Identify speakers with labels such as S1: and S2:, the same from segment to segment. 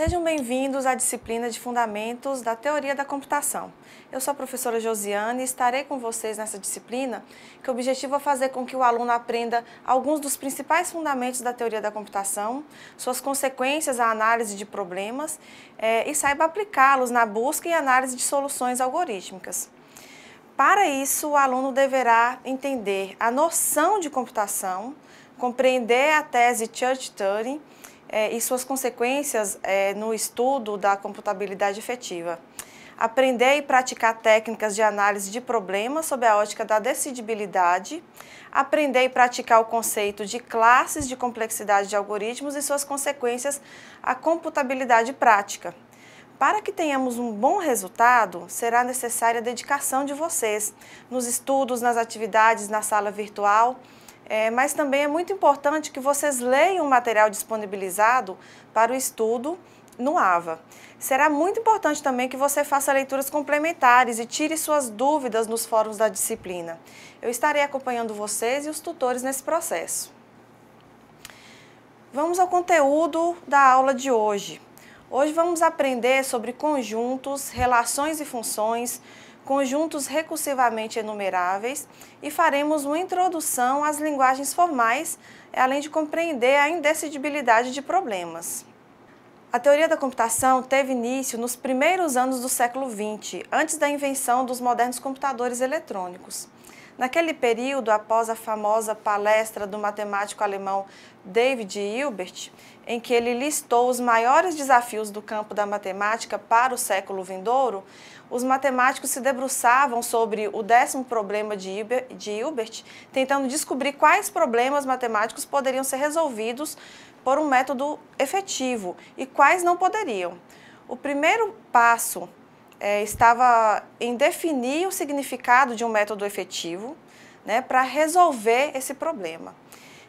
S1: Sejam bem-vindos à disciplina de Fundamentos da Teoria da Computação. Eu sou a professora Josiane e estarei com vocês nessa disciplina, que o objetivo é fazer com que o aluno aprenda alguns dos principais fundamentos da teoria da computação, suas consequências à análise de problemas e saiba aplicá-los na busca e análise de soluções algorítmicas. Para isso, o aluno deverá entender a noção de computação, compreender a tese Church-Turing e suas consequências no estudo da computabilidade efetiva. Aprender e praticar técnicas de análise de problemas sob a ótica da decidibilidade. Aprender e praticar o conceito de classes de complexidade de algoritmos e suas consequências à computabilidade prática. Para que tenhamos um bom resultado, será necessária a dedicação de vocês nos estudos, nas atividades, na sala virtual, mas também é muito importante que vocês leiam o material disponibilizado para o estudo no AVA. Será muito importante também que você faça leituras complementares e tire suas dúvidas nos fóruns da disciplina. Eu estarei acompanhando vocês e os tutores nesse processo. Vamos ao conteúdo da aula de hoje. Hoje vamos aprender sobre conjuntos, relações e funções, conjuntos recursivamente enumeráveis e faremos uma introdução às linguagens formais, além de compreender a indecidibilidade de problemas. A teoria da computação teve início nos primeiros anos do século XX, antes da invenção dos modernos computadores eletrônicos. Naquele período, após a famosa palestra do matemático alemão David Hilbert, em que ele listou os maiores desafios do campo da matemática para o século vindouro, os matemáticos se debruçavam sobre o 10º problema de Hilbert, tentando descobrir quais problemas matemáticos poderiam ser resolvidos por um método efetivo e quais não poderiam. O primeiro passo estava em definir o significado de um método efetivo, para resolver esse problema.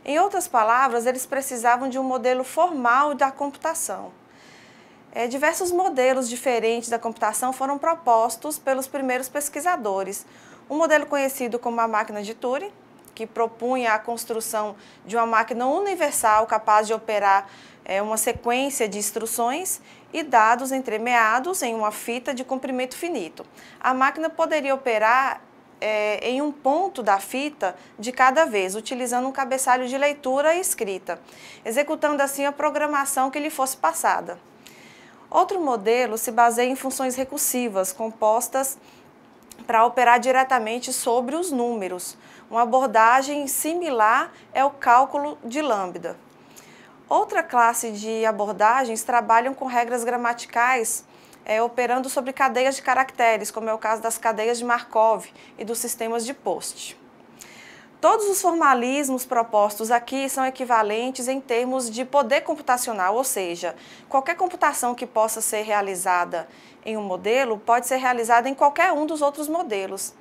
S1: Em outras palavras, eles precisavam de um modelo formal da computação. Diversos modelos diferentes da computação foram propostos pelos primeiros pesquisadores. Um modelo conhecido como a máquina de Turing, que propunha a construção de uma máquina universal capaz de operar uma sequência de instruções e dados entremeados em uma fita de comprimento finito. A máquina poderia operar em um ponto da fita de cada vez, utilizando um cabeçalho de leitura e escrita, executando assim a programação que lhe fosse passada. Outro modelo se baseia em funções recursivas, compostas para operar diretamente sobre os números. Uma abordagem similar é o cálculo de lambda. Outra classe de abordagens trabalham com regras gramaticais, operando sobre cadeias de caracteres, como é o caso das cadeias de Markov e dos sistemas de Post. Todos os formalismos propostos aqui são equivalentes em termos de poder computacional, ou seja, qualquer computação que possa ser realizada em um modelo pode ser realizada em qualquer um dos outros modelos.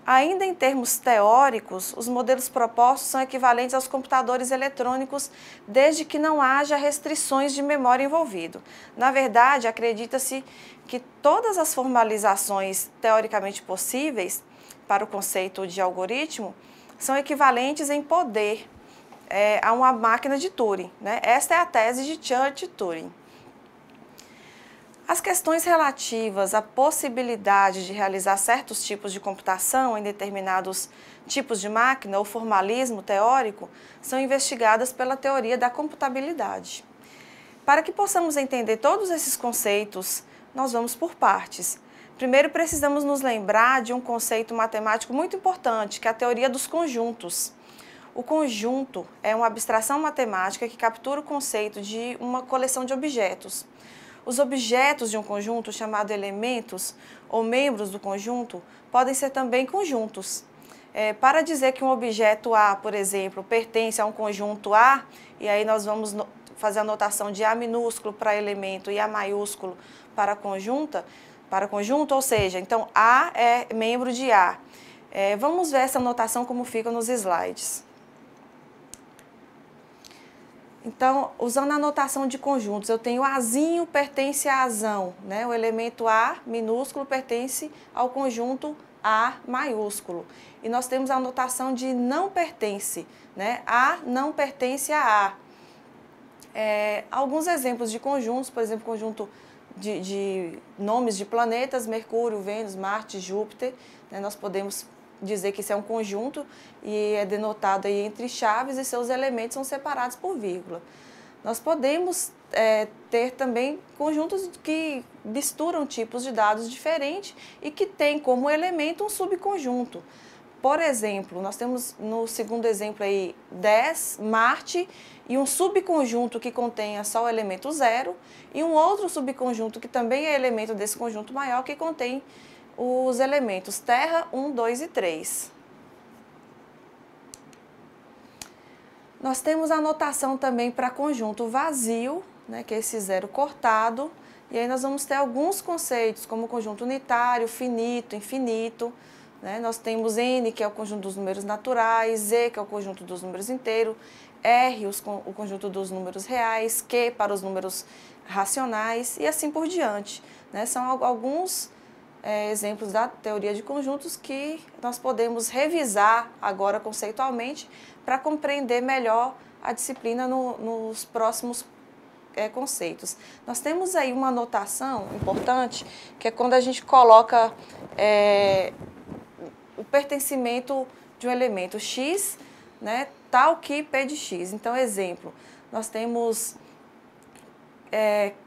S1: Ainda em termos teóricos, os modelos propostos são equivalentes aos computadores eletrônicos desde que não haja restrições de memória envolvido. Na verdade, acredita-se que todas as formalizações teoricamente possíveis para o conceito de algoritmo são equivalentes em poder a uma máquina de Turing. Esta é a tese de Church-Turing. As questões relativas à possibilidade de realizar certos tipos de computação em determinados tipos de máquina ou formalismo teórico são investigadas pela teoria da computabilidade. Para que possamos entender todos esses conceitos, nós vamos por partes. Primeiro, precisamos nos lembrar de um conceito matemático muito importante, que é a teoria dos conjuntos. O conjunto é uma abstração matemática que captura o conceito de uma coleção de objetos. Os objetos de um conjunto, chamado elementos ou membros do conjunto, podem ser também conjuntos. Para dizer que um objeto A, por exemplo, pertence a um conjunto A, e aí nós vamos fazer a notação de A minúsculo para elemento e A maiúsculo para conjunto, ou seja, então A é membro de A. Vamos ver essa notação como fica nos slides. Então, usando a notação de conjuntos, eu tenho Azinho pertence a Azão, o elemento A minúsculo pertence ao conjunto A maiúsculo. E nós temos a notação de não pertence, A não pertence a A. Alguns exemplos de conjuntos, por exemplo, conjunto de nomes de planetas, Mercúrio, Vênus, Marte, Júpiter, né? Nós podemos dizer que isso é um conjunto e é denotado aí entre chaves e seus elementos são separados por vírgula. Nós podemos ter também conjuntos que misturam tipos de dados diferentes e que têm como elemento um subconjunto. Por exemplo, nós temos no segundo exemplo aí 10, Marte, e um subconjunto que contenha só o elemento 0, e um outro subconjunto que também é elemento desse conjunto maior, que contém os elementos Terra, 1, 2 e 3. Nós temos a notação também para conjunto vazio, né, que é esse zero cortado, e aí nós vamos ter alguns conceitos, como conjunto unitário, finito, infinito. Nós temos N, que é o conjunto dos números naturais, Z, que é o conjunto dos números inteiros, R, o conjunto dos números reais, Q para os números racionais e assim por diante. São alguns exemplos da teoria de conjuntos que nós podemos revisar agora conceitualmente para compreender melhor a disciplina nos próximos conceitos. Nós temos aí uma notação importante, que é quando a gente coloca o pertencimento de um elemento x, tal que P de x. Então, exemplo, nós temos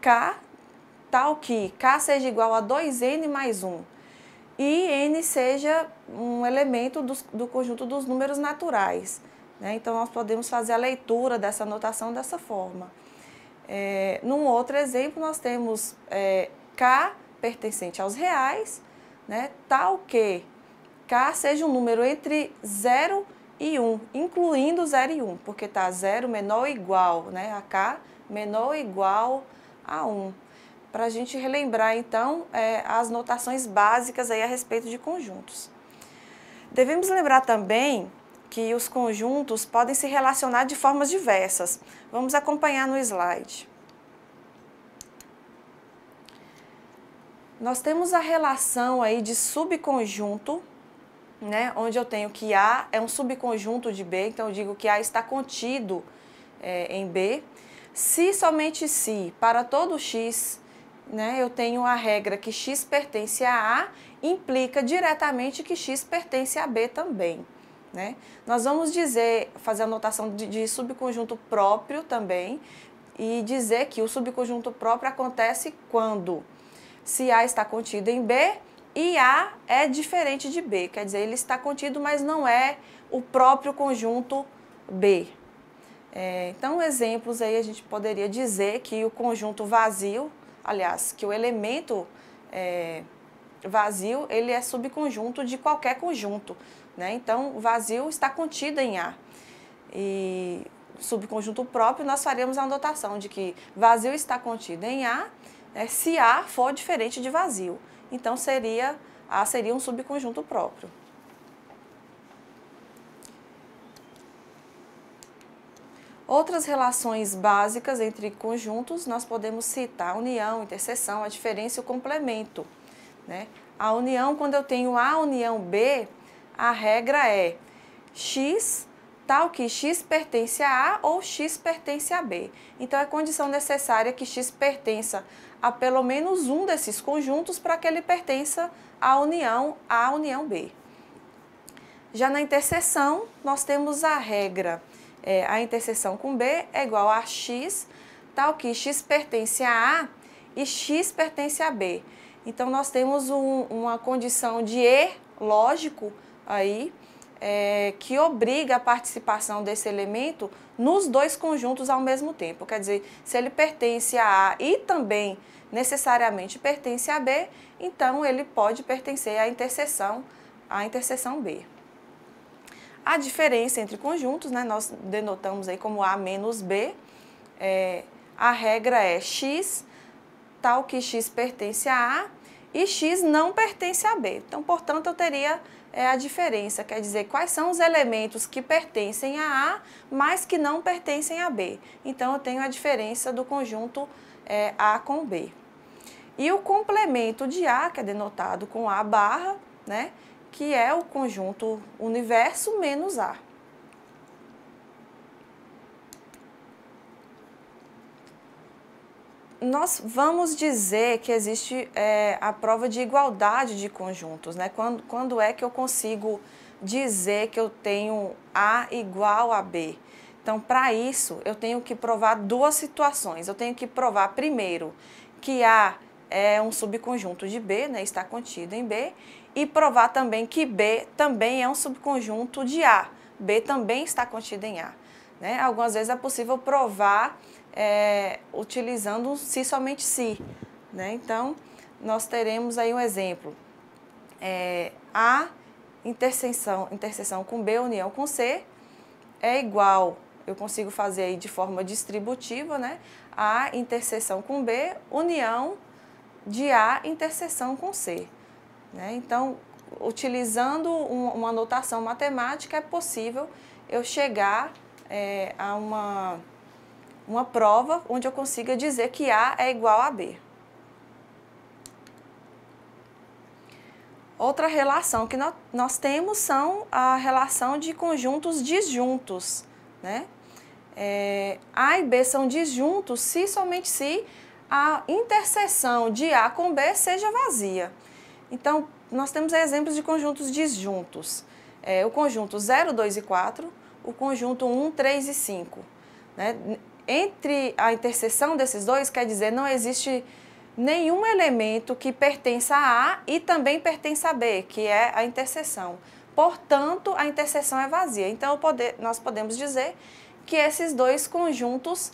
S1: K, tal que K seja igual a 2N mais 1 e N seja um elemento do conjunto dos números naturais. Então, nós podemos fazer a leitura dessa notação dessa forma. Num outro exemplo, nós temos K pertencente aos reais, tal que K seja um número entre 0 e 1, incluindo 0 e 1, porque está 0 menor ou igual, a K menor ou igual a 1. Para a gente relembrar, então, as notações básicas aí a respeito de conjuntos. Devemos lembrar também que os conjuntos podem se relacionar de formas diversas. Vamos acompanhar no slide. Nós temos a relação aí de subconjunto, onde eu tenho que A é um subconjunto de B, então eu digo que A está contido em B. Se somente se, para todo x, eu tenho a regra que x pertence a A, implica diretamente que x pertence a B também. Nós vamos fazer a notação de subconjunto próprio também e dizer que o subconjunto próprio acontece quando se A está contido em B e A é diferente de B, quer dizer, ele está contido, mas não é o próprio conjunto B. Então, exemplos aí a gente poderia dizer que o conjunto vazio, aliás, que o elemento vazio, ele é subconjunto de qualquer conjunto, Então, o vazio está contido em A. E subconjunto próprio, nós faremos a anotação de que vazio está contido em A, se A for diferente de vazio. Então, A seria um subconjunto próprio. Outras relações básicas entre conjuntos, nós podemos citar a união, interseção, a diferença e o complemento. A união, quando eu tenho A união B, a regra é x, tal que x pertence a A ou x pertence a B. Então, é condição necessária que x pertença a pelo menos um desses conjuntos para que ele pertença à união A união B. Já na interseção, nós temos a regra, a interseção com B é igual a x, tal que x pertence a A e x pertence a B. Então, nós temos uma condição de E lógico aí, que obriga a participação desse elemento nos dois conjuntos ao mesmo tempo. Quer dizer, se ele pertence a A e também necessariamente pertence a B, então ele pode pertencer à interseção B. A diferença entre conjuntos, nós denotamos aí como A menos B, a regra é x, tal que x pertence a A e x não pertence a B. Então, portanto, eu teria a diferença, quer dizer, quais são os elementos que pertencem a A, mas que não pertencem a B. Então, eu tenho a diferença do conjunto A com B. E o complemento de A, que é denotado com A barra, que é o conjunto universo menos A. Nós vamos dizer que existe a prova de igualdade de conjuntos, né? Quando é que eu consigo dizer que eu tenho A igual a B? Então, para isso, eu tenho que provar duas situações. Eu tenho que provar, primeiro, que A é um subconjunto de B, né? Está contido em B, e provar também que B também é um subconjunto de A. B também está contido em A. Né? Algumas vezes é possível provar utilizando um se somente se. Né? Então, nós teremos aí um exemplo. A interseção com B, união com C, é igual, eu consigo fazer aí de forma distributiva, né? A interseção com B, união de A interseção com C. Né? Então, utilizando uma notação matemática, é possível eu chegar a uma prova onde eu consiga dizer que A é igual a B. Outra relação que nós temos são a relação de conjuntos disjuntos. Né? A e B são disjuntos se somente se a interseção de A com B seja vazia. Então, nós temos exemplos de conjuntos disjuntos. O conjunto 0, 2 e 4, o conjunto 1, 3 e 5. Né? Entre a interseção desses dois, quer dizer, não existe nenhum elemento que pertença a A e também pertença a B, que é a interseção. Portanto, a interseção é vazia. Então, nós podemos dizer que esses dois conjuntos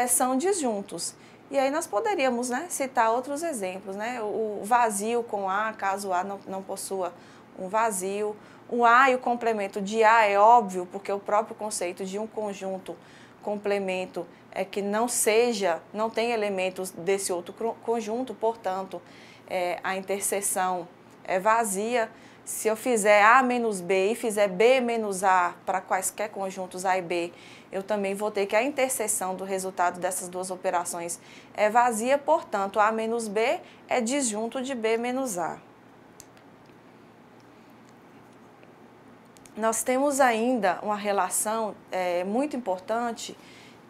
S1: são disjuntos. E aí nós poderíamos, né, citar outros exemplos, né? O vazio com A, caso A não possua um vazio. O A e o complemento de A é óbvio, porque o próprio conceito de um conjunto complemento é que não tem elementos desse outro conjunto, portanto, a interseção é vazia. Se eu fizer A menos B e fizer B menos A para quaisquer conjuntos A e B, eu também vou ter que a interseção do resultado dessas duas operações é vazia, portanto, A menos B é disjunto de B menos A. Nós temos ainda uma relação muito importante,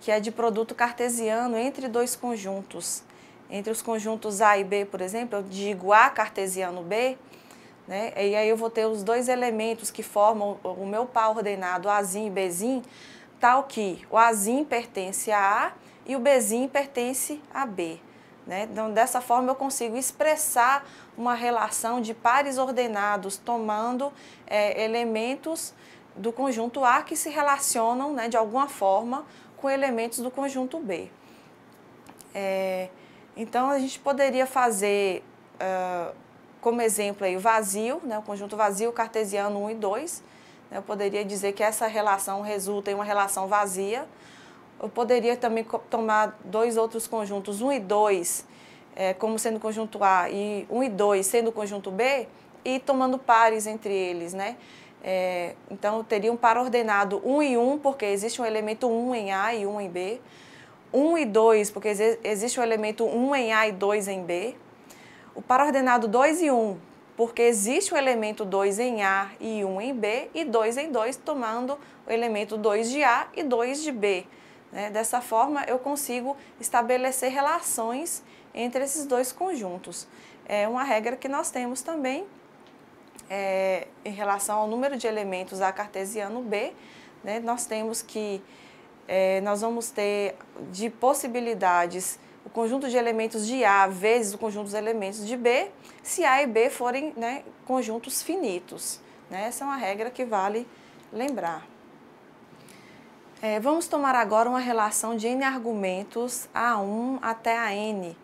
S1: que é de produto cartesiano entre dois conjuntos. Entre os conjuntos A e B, por exemplo, eu digo A cartesiano B, né? E aí eu vou ter os dois elementos que formam o meu par ordenado Azinho e Bzinho, tal que o Azinho pertence a A e o Bzinho pertence a B. Né? Então, dessa forma, eu consigo expressar uma relação de pares ordenados, tomando elementos do conjunto A que se relacionam, né, de alguma forma com elementos do conjunto B. Então, a gente poderia fazer como exemplo aí o vazio, né, o conjunto vazio cartesiano 1 e 2. Eu poderia dizer que essa relação resulta em uma relação vazia. Eu poderia também tomar dois outros conjuntos, 1 e 2, como sendo o conjunto A, e 1 e 2 sendo o conjunto B, e tomando pares entre eles. Né? Então, eu teria um par ordenado 1 e 1, porque existe um elemento 1 em A e 1 em B. 1 e 2, porque existe um elemento 1 em A e 2 em B. O par ordenado 2 e 1, porque existe o elemento 2 em A e 1 em B, e 2 em 2, tomando o elemento 2 de A e 2 de B. Né? Dessa forma, eu consigo estabelecer relações entre esses dois conjuntos. É uma regra que nós temos também em relação ao número de elementos A cartesiano B. Né? Nós temos que, nós vamos ter de possibilidades o conjunto de elementos de A vezes o conjunto dos elementos de B, se A e B forem, né, conjuntos finitos. Né? Essa é uma regra que vale lembrar. Vamos tomar agora uma relação de N argumentos A1 até a N.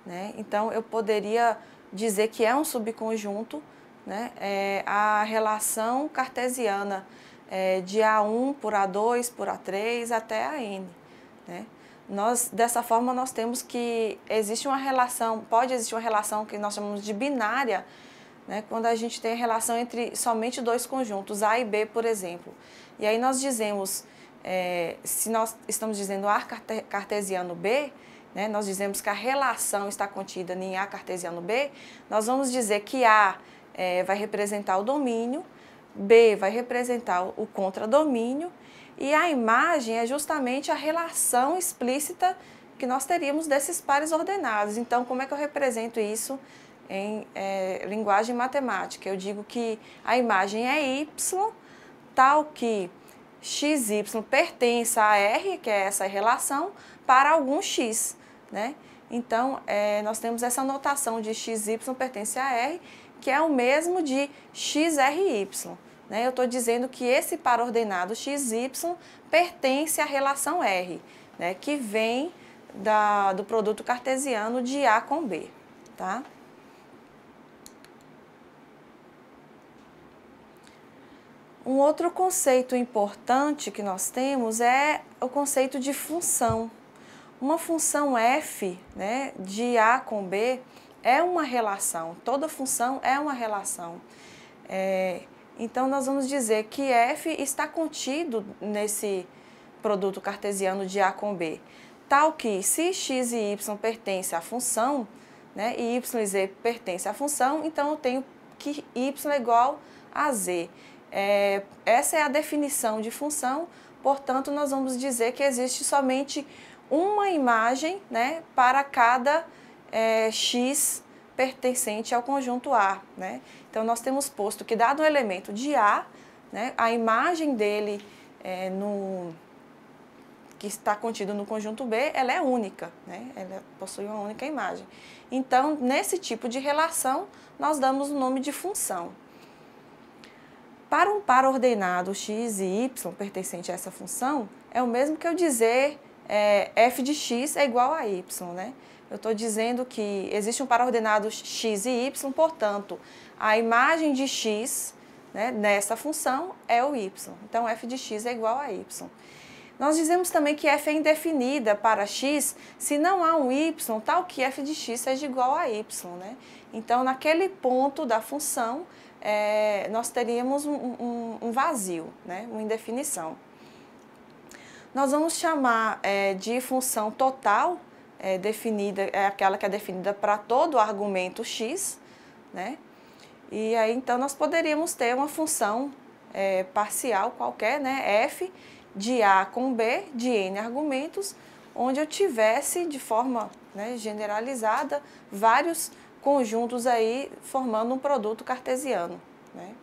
S1: Né? Então, eu poderia dizer que é um subconjunto, né? A relação cartesiana de A1 por A2 por A3 até a N. Né? Dessa forma, nós temos que existe uma relação, pode existir uma relação que nós chamamos de binária, né, quando a gente tem a relação entre somente dois conjuntos, A e B, por exemplo. E aí nós dizemos, se nós estamos dizendo A cartesiano B, né, nós dizemos que a relação está contida em A cartesiano B, nós vamos dizer que A vai representar o domínio, B vai representar o contradomínio, e a imagem é justamente a relação explícita que nós teríamos desses pares ordenados. Então, como é que eu represento isso em linguagem matemática? Eu digo que a imagem é y, tal que xy pertence a R, que é essa relação, para algum x, né? Então, nós temos essa notação de xy pertence a R, que é o mesmo de xry, né? Eu estou dizendo que esse par ordenado xy pertence à relação R, né? Que vem do produto cartesiano de A com B, tá? Um outro conceito importante que nós temos é o conceito de função. Uma função f, né, de A com B é uma relação, toda função é uma relação. Então, nós vamos dizer que f está contido nesse produto cartesiano de A com B, tal que se x e y pertencem à função, né, e y e z pertencem à função, então eu tenho que y é igual a z. Essa é a definição de função, portanto, nós vamos dizer que existe somente uma imagem, né, para cada x pertencente ao conjunto A, né? Então, nós temos posto que, dado o elemento de A, né, a imagem dele que está contido no conjunto B, ela é única, né? Ela possui uma única imagem. Então, nesse tipo de relação, nós damos o nome de função. Para um par ordenado x e y pertencente a essa função, é o mesmo que eu dizer f de x é igual a y, né? Eu estou dizendo que existe um par ordenado x e y, portanto, a imagem de x, né, nessa função é o y. Então, f de x é igual a y. Nós dizemos também que f é indefinida para x se não há um y, tal que f de x seja igual a y, né? Então, naquele ponto da função, nós teríamos um vazio, né? Uma indefinição. Nós vamos chamar de função total, definida, aquela que é definida para todo argumento x, né? E aí, então, nós poderíamos ter uma função parcial qualquer, né? F de A com B, de N argumentos, onde eu tivesse, de forma, né, generalizada, vários conjuntos aí formando um produto cartesiano, né?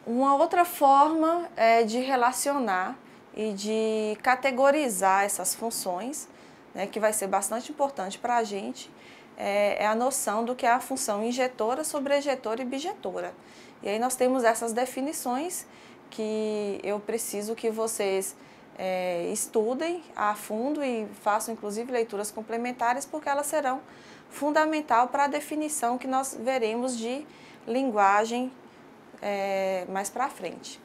S1: Uma outra forma de relacionar e de categorizar essas funções, né, que vai ser bastante importante para a gente, é a noção do que é a função injetora, sobrejetora e bijetora. E aí nós temos essas definições que eu preciso que vocês estudem a fundo e façam inclusive leituras complementares, porque elas serão fundamental para a definição que nós veremos de linguagem mais para frente.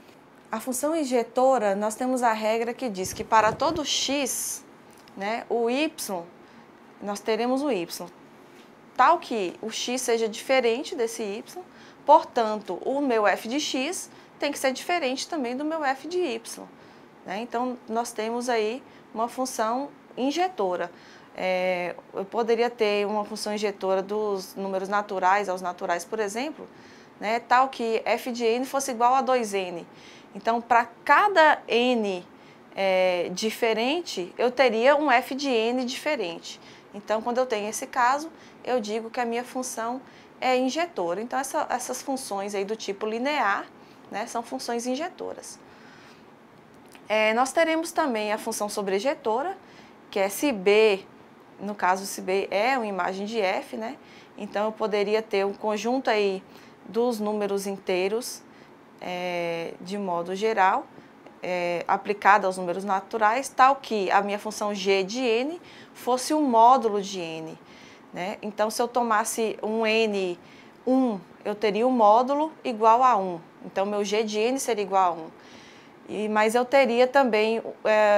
S1: A função injetora, nós temos a regra que diz que para todo x, né, o y, nós teremos o y, tal que o x seja diferente desse y, portanto, o meu f de x tem que ser diferente também do meu f de y, né? Então, nós temos aí uma função injetora. Eu poderia ter uma função injetora dos números naturais aos naturais, por exemplo, né, tal que f de n fosse igual a 2n. Então, para cada n diferente, eu teria um f de n diferente. Então, quando eu tenho esse caso, eu digo que a minha função é injetora. Então, essas funções aí do tipo linear, né, são funções injetoras. Nós teremos também a função sobrejetora, que é se B, no caso, se B é uma imagem de f, né? Então, eu poderia ter um conjunto aí dos números inteiros, de modo geral, aplicado aos números naturais, tal que a minha função g de n fosse um módulo de n, né? Então, se eu tomasse um n1, eu teria um módulo igual a 1. Então, meu g de n seria igual a 1. Mas eu teria também,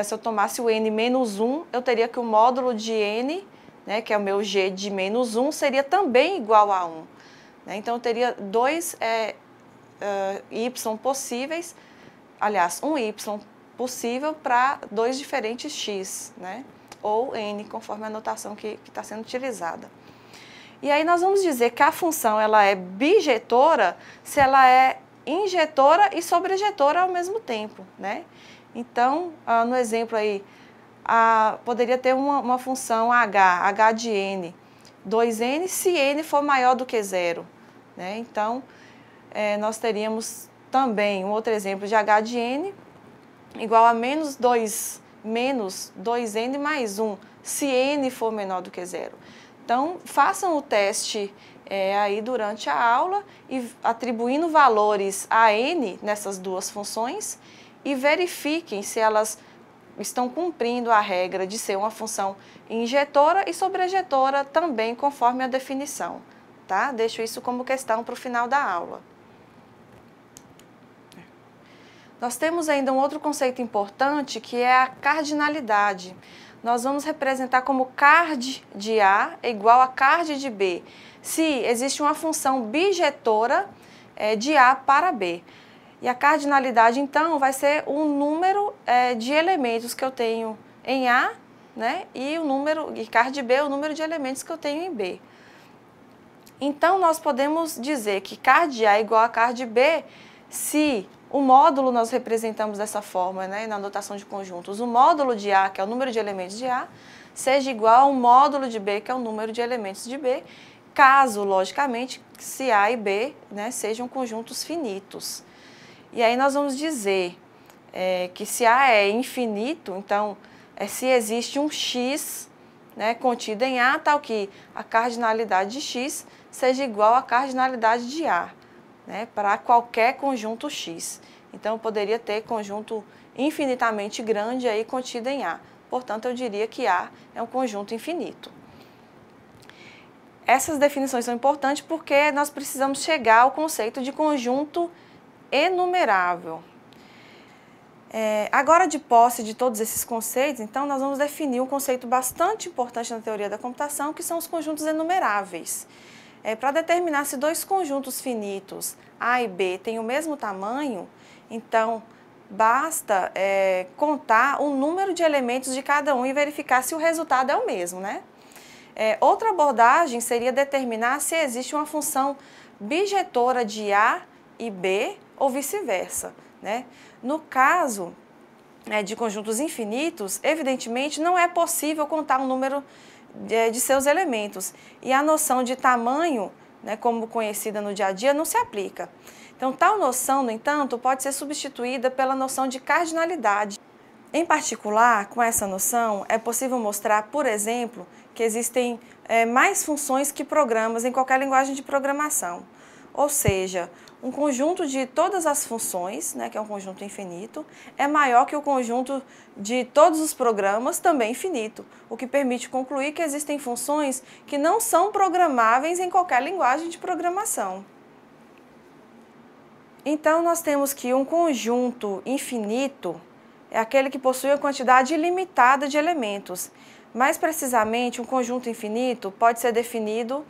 S1: se eu tomasse o n menos 1, eu teria que o módulo de n, né, que é o meu g de menos 1, seria também igual a 1. Né? Então, eu teria dois y possíveis, aliás, um y possível para dois diferentes x, né? Ou n, conforme a notação que está sendo utilizada. E aí nós vamos dizer que a função ela é bijetora se ela é injetora e sobrejetora ao mesmo tempo, né? Então, no exemplo aí, poderia ter uma função h de n, 2n, se n for maior do que zero, né? Então, nós teríamos também um outro exemplo de h de n igual a menos 2n mais 1, se n for menor do que zero. Então, façam o teste aí durante a aula e atribuindo valores a n nessas duas funções e verifiquem se elas estão cumprindo a regra de ser uma função injetora e sobrejetora também conforme a definição, tá? Deixo isso como questão para o final da aula. Nós temos ainda um outro conceito importante que é a cardinalidade. Nós vamos representar como card de A é igual a card de B, se existe uma função bijetora de A para B. E a cardinalidade, então, vai ser o número de elementos que eu tenho em A, né? E card de B é o número de elementos que eu tenho em B. Então, nós podemos dizer que card de A é igual a card de B se o módulo nós representamos dessa forma, né, na notação de conjuntos. O módulo de A, que é o número de elementos de A, seja igual ao módulo de B, que é o número de elementos de B, caso, logicamente, se A e B, né, sejam conjuntos finitos. E aí nós vamos dizer que se A é infinito, então, se existe um x, né, contido em A, tal que a cardinalidade de x seja igual à cardinalidade de A, né, para qualquer conjunto x. Então, eu poderia ter conjunto infinitamente grande aí contido em A. Portanto, eu diria que A é um conjunto infinito. Essas definições são importantes porque nós precisamos chegar ao conceito de conjunto enumerável. Agora, de posse de todos esses conceitos, então, nós vamos definir um conceito bastante importante na teoria da computação, que são os conjuntos enumeráveis. Para determinar se dois conjuntos finitos, A e B, têm o mesmo tamanho, então, basta contar o número de elementos de cada um e verificar se o resultado é o mesmo, né? Outra abordagem seria determinar se existe uma função bijetora de A e B ou vice-versa, né? No caso de conjuntos infinitos, evidentemente, não é possível contar um número de seus elementos. E a noção de tamanho, né, como conhecida no dia a dia, não se aplica. Então, tal noção, no entanto, pode ser substituída pela noção de cardinalidade. Em particular, com essa noção, é possível mostrar, por exemplo, que existem mais funções que programas em qualquer linguagem de programação. Ou seja, um conjunto de todas as funções, né, que é um conjunto infinito, é maior que o conjunto de todos os programas, também infinito, o que permite concluir que existem funções que não são programáveis em qualquer linguagem de programação. Então, nós temos que um conjunto infinito é aquele que possui uma quantidade ilimitada de elementos. Mais precisamente, um conjunto infinito pode ser definido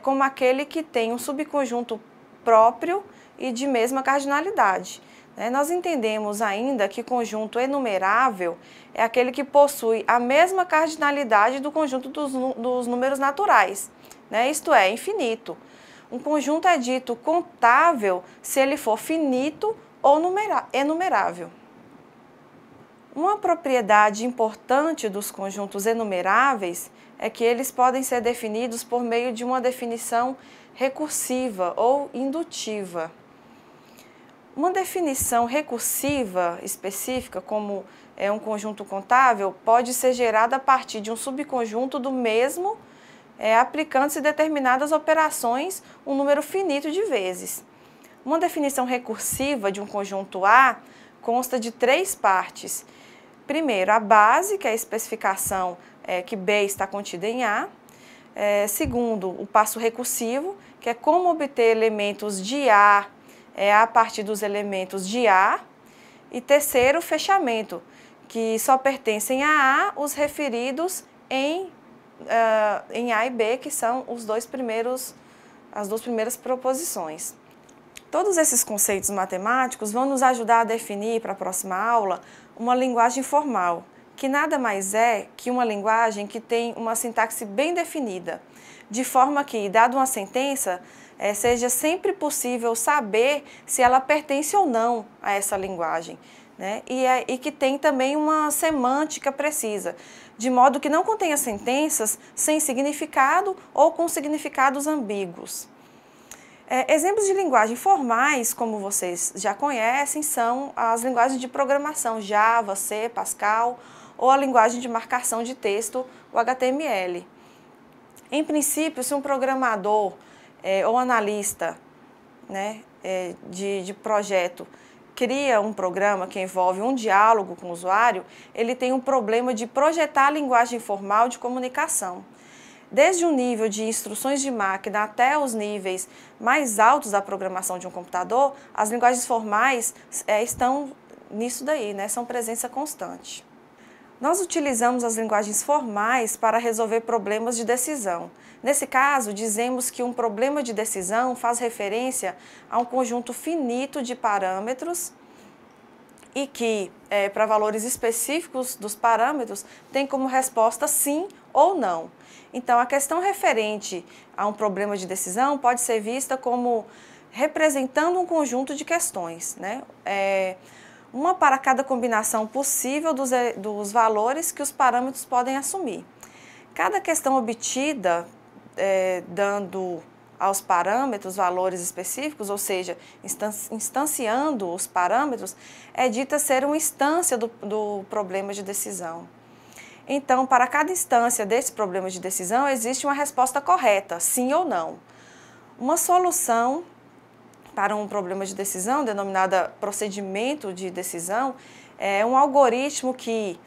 S1: como aquele que tem um subconjunto próprio e de mesma cardinalidade. Nós entendemos ainda que conjunto enumerável é aquele que possui a mesma cardinalidade do conjunto dos números naturais, isto é, infinito. Um conjunto é dito contável se ele for finito ou enumerável. Uma propriedade importante dos conjuntos enumeráveis é que eles podem ser definidos por meio de uma definição recursiva ou indutiva. Uma definição recursiva específica, como um conjunto contável, pode ser gerada a partir de um subconjunto do mesmo, aplicando-se determinadas operações um número finito de vezes. Uma definição recursiva de um conjunto A consta de 3 partes. Primeiro, a base, que é a especificação que B está contida em A. Segundo, o passo recursivo, que é como obter elementos de A a partir dos elementos de A. E terceiro, o fechamento, que só pertencem a A os referidos em A e B, que são as duas primeiras proposições. Todos esses conceitos matemáticos vão nos ajudar a definir, para a próxima aula, uma linguagem formal, que nada mais é que uma linguagem que tem uma sintaxe bem definida, de forma que, dada uma sentença, seja sempre possível saber se ela pertence ou não a essa linguagem. né? E que tem também uma semântica precisa, de modo que não contenha sentenças sem significado ou com significados ambíguos. Exemplos de linguagem formais, como vocês já conhecem, são as linguagens de programação Java, C, Pascal, ou a linguagem de marcação de texto, o HTML. Em princípio, se um programador ou analista, né, de projeto cria um programa que envolve um diálogo com o usuário, ele tem um problema de projetar a linguagem formal de comunicação. Desde o nível de instruções de máquina até os níveis mais altos da programação de um computador, as linguagens formais estão nisso daí, né? São presença constante. Nós utilizamos as linguagens formais para resolver problemas de decisão. Nesse caso, dizemos que um problema de decisão faz referência a um conjunto finito de parâmetros e que, para valores específicos dos parâmetros, tem como resposta sim ou não. Então, a questão referente a um problema de decisão pode ser vista como representando um conjunto de questões, né? Uma para cada combinação possível dos valores que os parâmetros podem assumir. Cada questão obtida, dando aos parâmetros valores específicos, ou seja, instanciando os parâmetros, é dita ser uma instância do problema de decisão. Então, para cada instância desse problema de decisão, existe uma resposta correta, sim ou não. Uma solução para um problema de decisão, denominada procedimento de decisão, é um algoritmo que,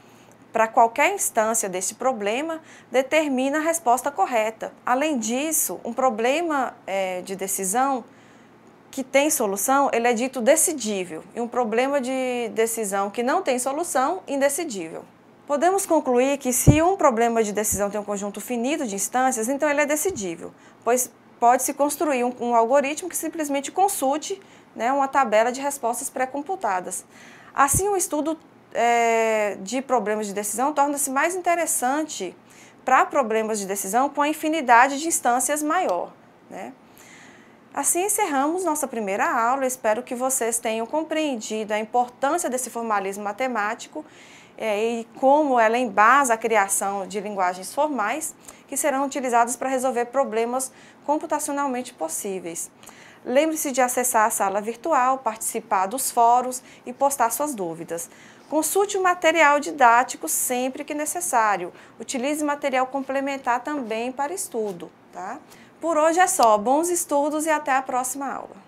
S1: para qualquer instância desse problema, determina a resposta correta. Além disso, um problema de decisão que tem solução, ele é dito decidível, e um problema de decisão que não tem solução, indecidível. Podemos concluir que se um problema de decisão tem um conjunto finito de instâncias, então ele é decidível, pois pode-se construir um algoritmo que simplesmente consulte, né, uma tabela de respostas pré-computadas. Assim, o estudo de problemas de decisão torna-se mais interessante para problemas de decisão com a infinidade de instâncias maior, né? Assim encerramos nossa primeira aula. Espero que vocês tenham compreendido a importância desse formalismo matemático e como ela embasa a criação de linguagens formais que serão utilizadas para resolver problemas computacionalmente possíveis. Lembre-se de acessar a sala virtual, participar dos fóruns e postar suas dúvidas. Consulte o material didático sempre que necessário. Utilize material complementar também para estudo, tá? Por hoje é só. Bons estudos e até a próxima aula.